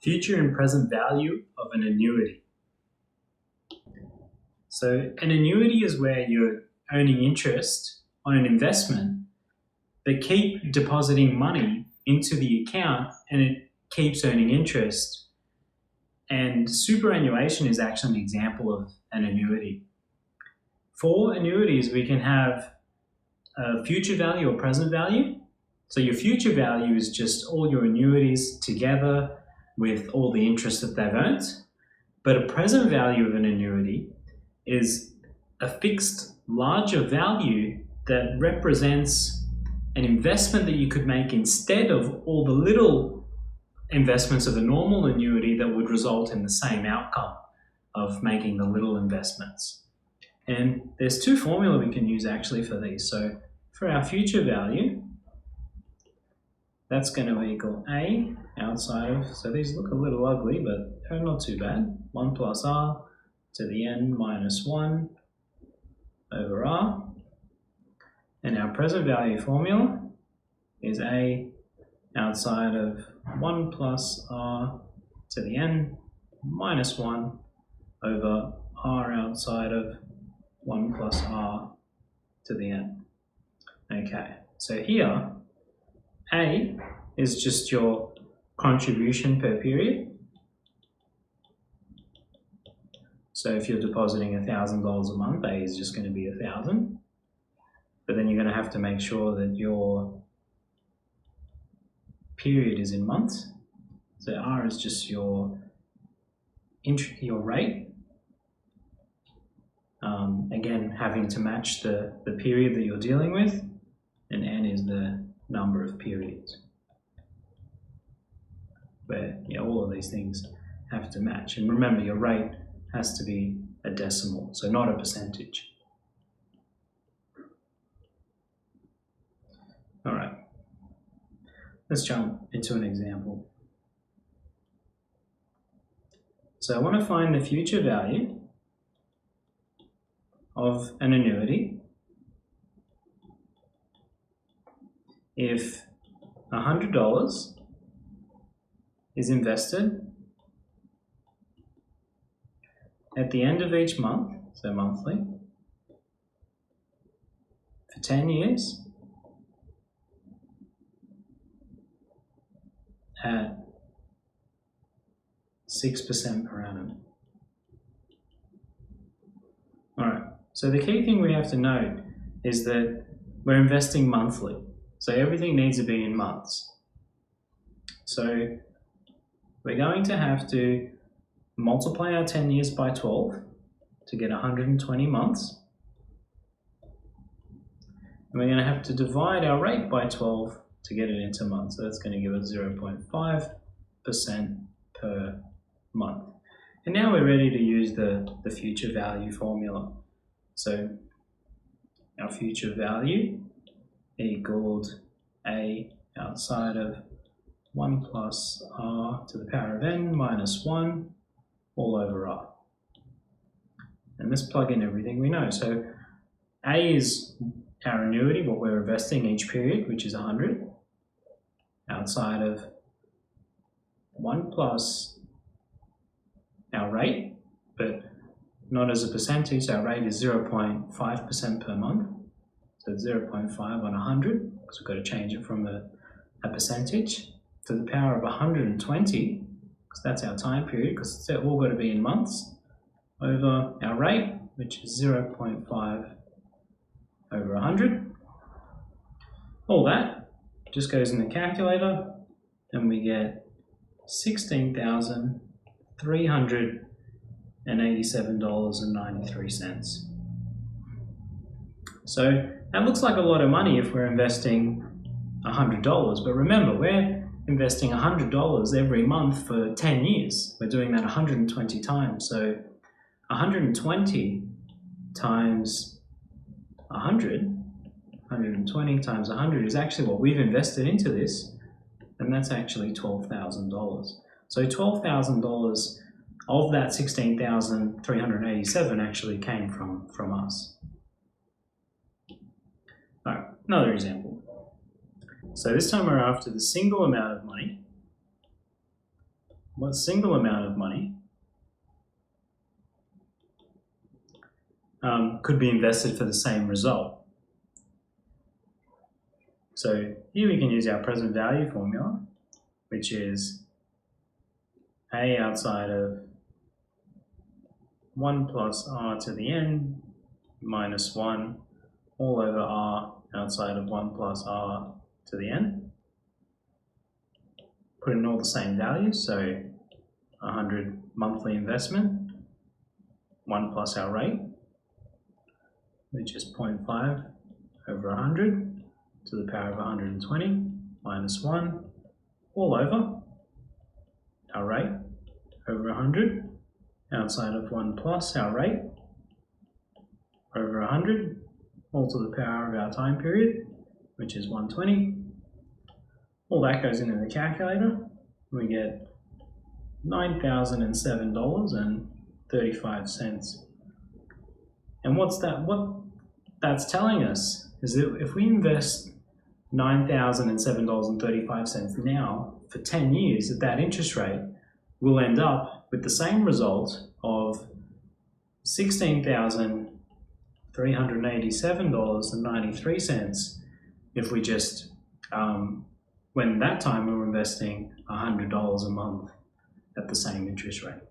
future and present value of an annuity. So an annuity is where you're earning interest on an investment, but keep depositing money into the account and it keeps earning interest. And superannuation is actually an example of an annuity. For annuities, we can have a future value or present value. So your future value is just all your annuities together with all the interest that they've earned. But a present value of an annuity is a fixed larger value that represents an investment that you could make instead of all the little investments of a normal annuity that would result in the same outcome of making the little investments. And there's two formulas we can use actually for these. So for our future value, that's going to equal A outside of, so these look a little ugly, but they're not too bad. 1 plus R to the n minus 1 over R. And our present value formula is A outside of 1 plus R to the n minus 1 over R outside of 1 plus R to the n. Okay, so here, A is just your contribution per period. So if you're depositing $1,000 a month, A is just going to be 1,000. But then you're going to have to make sure that your period is in months. So R is just your rate. Again, having to match the period that you're dealing with, and N is the number of periods, where all of these things have to match. And remember, your rate has to be a decimal, so not a percentage. All right, let's jump into an example. So I want to find the future value of an annuity if $100 is invested at the end of each month, so monthly, for 10 years at 6% per annum. All right, so the key thing we have to note is that we're investing monthly. So everything needs to be in months. So we're going to have to multiply our 10 years by 12 to get 120 months. And we're going to have to divide our rate by 12 to get it into months. So that's going to give us 0.5% per month. And now we're ready to use the future value formula. So our future value equaled A outside of 1 plus R to the power of n minus 1 all over R. And let's plug in everything we know. So A is our annuity, what we're investing each period, which is 100, outside of 1 plus our rate, but not as a percentage. Our rate is 0.5% per month. So 0.5 on 100, because we've got to change it from a percentage, to the power of 120, because that's our time period, because it's all got to be in months, over our rate, which is 0.5 over 100. All that just goes in the calculator, and we get $16,387.93. So that looks like a lot of money if we're investing $100, but remember, we're investing $100 every month for 10 years. We're doing that 120 times. So 120 times 100, 120 times 100 is actually what we've invested into this, and that's actually $12,000. So $12,000 of that 16,387 actually came from us. All right, another example. So this time we're after the single amount of money what single amount of money could be invested for the same result. So here we can use our present value formula, which is A outside of 1 plus r to the n minus 1 all over r outside of 1 plus r to the n. Put in all the same values, so 100 monthly investment, 1 plus our rate, which is 0.5 over 100 to the power of 120 minus 1 all over our rate over 100 outside of 1 plus our rate over 100 all to the power of our time period, which is 120. All that goes into the calculator. We get $9,007.35. And what that's telling us is that if we invest $9,007.35 now for 10 years at that interest rate, we'll end up with the same result of $16,387.93 if we just, when that time we were investing $100 a month at the same interest rate.